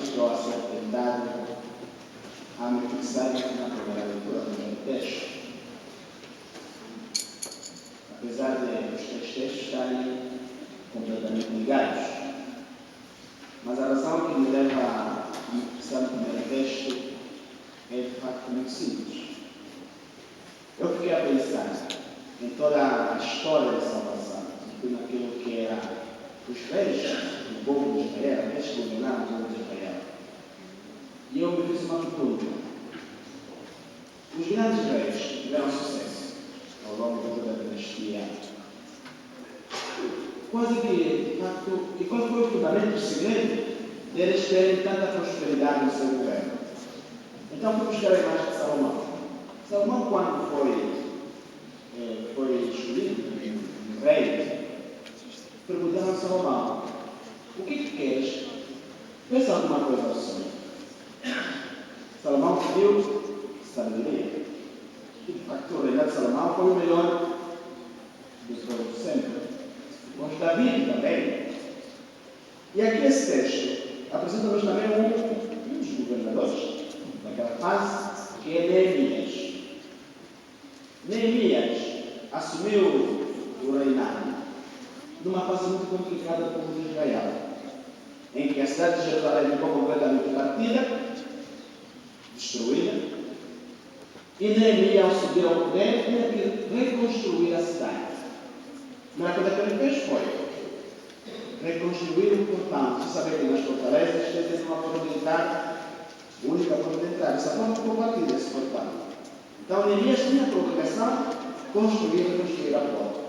chegou a certa idade a me fixar na primeira leitura do texto. Apesar de os três textos estarem completamente ligados. Mas a razão que me leva a me fixar no primeiro texto é de facto muito simples. Eu fiquei a pensar em toda a história da salvação, naquilo que era os reis do povo de Israel, reis que governaram o povo de Israel. E eu me fiz uma pergunta. Os grandes reis tiveram sucesso ao longo de toda a dinastia. Quase que, de facto, e qual foi o fundamento, o segredo deles terem tanta prosperidade no seu governo? Então, fui buscar a imagem de Salomão. Salomão, quando foi escolhido um rei, perguntaram a Salomão: o que queres? Pensa alguma coisa ao Senhor. Salomão pediu sabedoria. E, de facto, o reinado de Salomão foi o melhor de todos sempre. Mas Davi também. E aqui esse texto apresenta-nos também um dos governadores daquela fase, que é Neemias. Neemias assumiu o reinado numa fase muito complicada do povo de Israel, em que a cidade de Jerusalém ficou completamente partida, destruída, e Neemias, ao subir ao poder, tinha que reconstruir a cidade. A primeira coisa que ele fez foi reconstruir o portão. Você sabe que nas fortalezas tem uma forma de entrar, única forma de entrar. Essa forma ficou batida, esse portão. Então Neemias tinha por obrigação construir e reconstruir a porta.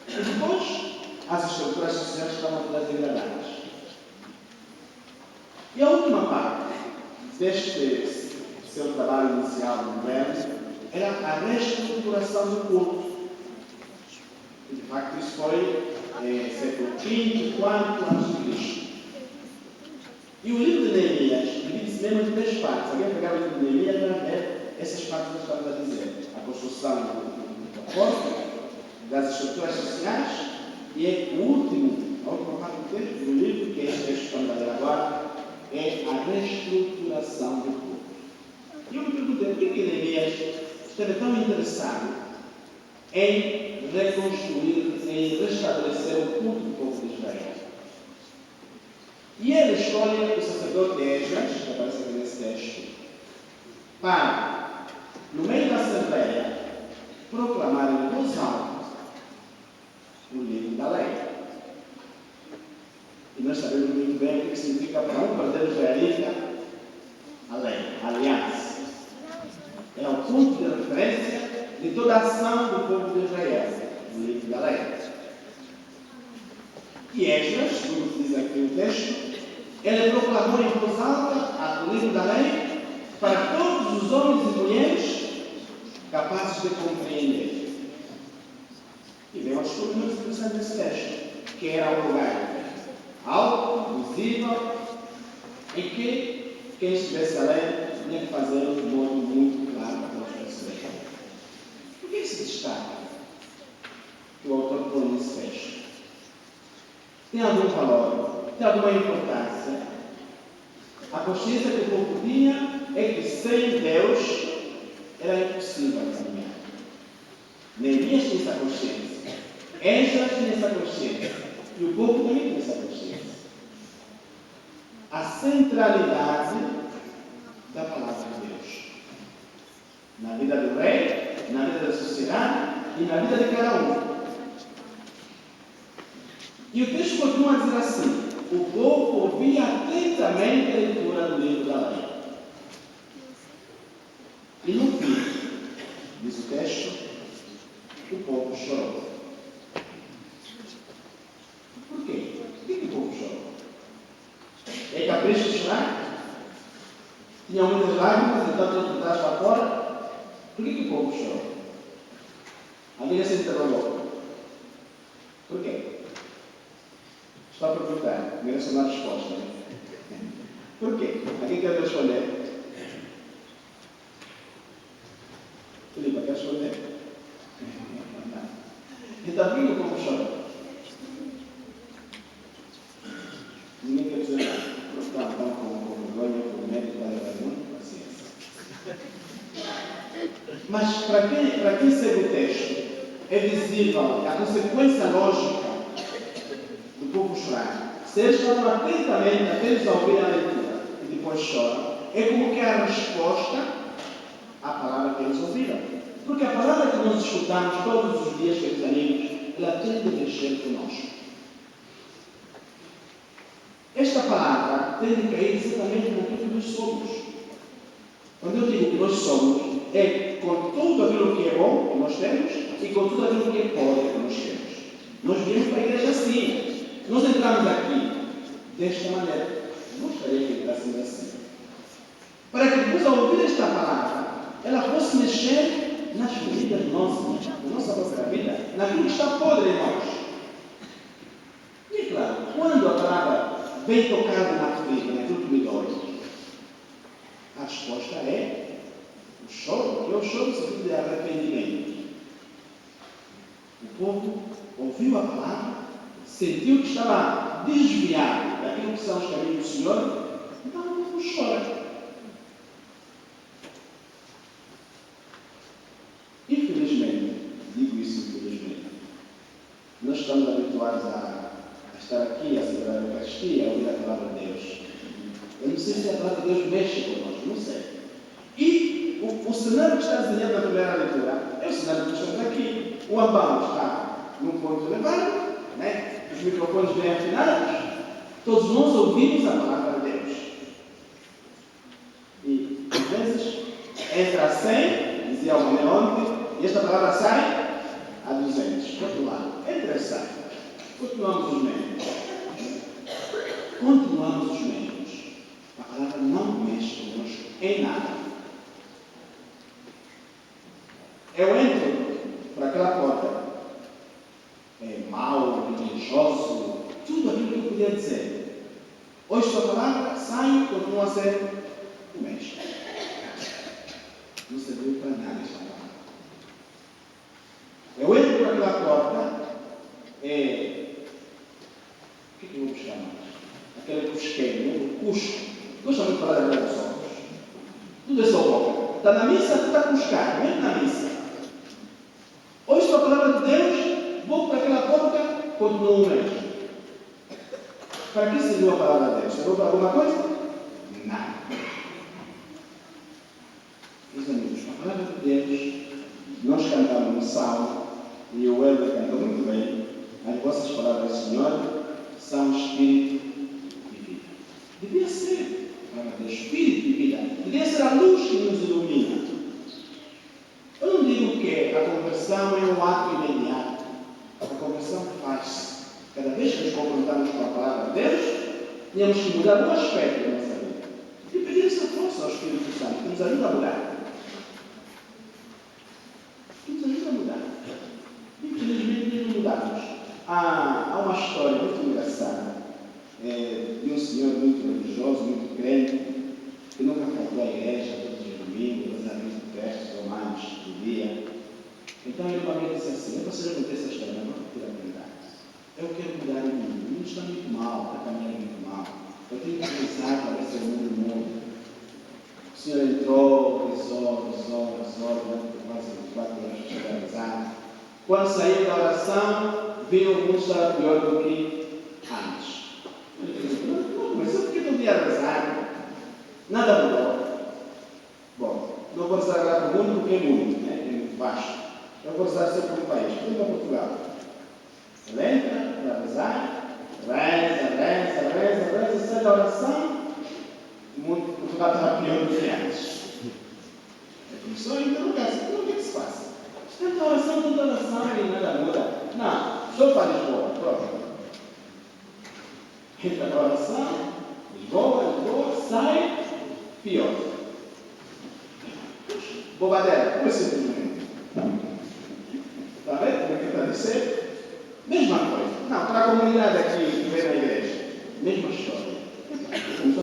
E depois, as estruturas sociais estavam todas degradadas. E a última parte deste seu trabalho inicial no governo era a reestruturação do culto. E, de facto, isso foi século V, IV antes de Cristo. E o livro de Neemias divide-se mesmo em três partes. Alguém pegava o livro de Neemias para ver essas partes que eu estava a dizer: a construção do corpo, das estruturas sociais, e a última parte do texto do livro, que é este texto que estamos a ler agora, é a reestruturação do culto. E eu me perguntei: por que Neemias esteve tão interessado em reconstruir, em restabelecer o culto do povo de Israel? E ele escolhe o sacerdote Esdras, que aparece aqui nesse texto, para, no meio da assembleia, proclamar em voz alta o livro da lei. E nós sabemos muito bem o que significa para um verdadeiro israelita a lei, a aliança. É o ponto de referência de toda a ação do povo de Israel, o livro da lei. E Esdras, como diz aqui o texto, ele proclamou em voz alta o livro da lei para todos os homens e mulheres capazes de compreender. E vem uma desculpa muito interessante nesse texto, que era um lugar alto, visível, em que quem estivesse a lei tinha que fazer um modo muito claro para todos perceberem. Por que se destaca que o autor põe nesse texto? Tem algum valor? Tem alguma importância? A consciência que o povo tinha é que sem Deus era impossível caminhar. Neemias tinha essa consciência. Esdras tinha essa consciência. E o povo também tinha essa consciência. A centralidade da palavra de Deus na vida do rei, na vida da sociedade e na vida de cada um. E o texto continua a dizer assim: o povo ouvia atentamente a leitura do livro da lei. E no fim, diz o texto, o povo chorou. Por quê? Por que o povo chorou? É capricho de chorar? Tinha muitas lágrimas, então todo de trás para fora. Por que o povo chorou? Alguém se interrogou. Por quê? Estou a perguntar, merece uma resposta. Por quê? Alguém quer responder? Filipe, quer responder? Então, por que o povo chora? Ninguém quer dizer nada. Estão com vergonha Mas para quem segue o texto, é visível a consequência lógica do povo chorar. Se eles estavam atentamente até eles ouvirem a leitura e depois choram, é como que a resposta à palavra que eles ouviram. Porque a palavra que nós escutamos todos os dias, queridos amigos, ela tem de mexer conosco. Esta palavra tem de cair exatamente naquilo que nós somos. Quando eu digo que nós somos, é com tudo aquilo que é bom que nós temos e com tudo aquilo que é podre que nós temos. Nós viemos para a igreja assim. Nós entramos aqui desta maneira. Eu gostaria que entrássemos assim. Para que depois, ao ouvir esta palavra, ela possa mexer nas vidas nossas, na nossa própria vida, naquilo que está podre em nós. E claro, quando a palavra vem tocada na ferida, naquilo que me dói, a resposta é o choro, que é o choro no sentido de arrependimento. O povo ouviu a palavra, sentiu que estava desviado daquilo que são os caminhos do Senhor, então o povo chora. Infelizmente, digo isso infelizmente, nós estamos habituados a estar aqui, a celebrar a Eucaristia, a ouvir a palavra de Deus. Eu não sei se a palavra de Deus mexe conosco, não sei. E o cenário que está desenhado na primeira leitura é o cenário que nós estamos aqui. O ambão está num ponto elevado, né? Os microfones bem afinados, todos nós ouvimos a palavra de Deus. E, às vezes, entra a 100, dizia o Mané ontem, e esta palavra sai a 200. Do outro lado, entra e sai. Continuamos os mesmos. Continuamos os mesmos. A palavra não mexe conosco em nada. Eu entro por aquela porta, mau, religioso, tudo aquilo que eu podia dizer. Hoje sua palavra sai e continua a ser o mesmo. Não serviu para nada esta palavra. Eu entro por aquela porta, o que eu vou buscar mais? Aquele cusqueiro, o cusco. Gosto muito de falar da dos olhos. Tudo é só boca. Está na missa, tu está a cuscar, mesmo na missa. Hoje a palavra de Deus, vou para aquela porta, continua o mesmo. Para que serviu a palavra de Deus? Serviu para alguma coisa? Nada. Meus amigos, a palavra de Deus, nós cantamos no Salmo, e o Helder cantou muito bem, as vossas palavras, Senhor, são espírito e vida. Devia ser a palavra de Deus, espírito e vida. Devia ser a luz que nos ilumina. Eu não digo que a conversão é um ato imediato. A conversão faz-se. Cada vez que nos confrontamos com a palavra de Deus, temos que mudar um aspecto da nossa vida. E pedir essa força ao Espírito Santo, que nos ajuda a mudar. Que nos ajuda a mudar. Infelizmente, não mudamos. Há uma história muito engraçada de um senhor muito religioso, muito crente, que nunca faltou à igreja todos os domingos, rezamento de festas ou mais do dia. Então ele para mim disse assim: eu gostaria de contar essa história, não vou ter a verdade. Eu quero mudar o mundo. O mundo está muito mal, está caminhando muito mal. Eu tenho que pensar para ver se o mundo muda. O senhor entrou, rezou, durante quase 24 horas para chegar a rezar. Quando saiu da oração, viu o mundo estar pior do que antes. Eu disse: não começou porque não tinha rezar. Nada mudou. Bom, não vou rezar agora para o mundo porque é muito, né? É muito baixo. Eu vou rezar sempre para o país, para Portugal. Ele entra para rezar, reza, sai da oração, o mundo Portugal estava pior do que antes. Ele começou a interrogar-se: o que é que se passa? Tanta oração e nada muda. Não, só para Lisboa, pronto. Entra na oração, Lisboa, sai, pior. Bobadeira, como assim simplesmente? Está vendo como é que está a dizer? Mesma coisa. Não, para a comunidade aqui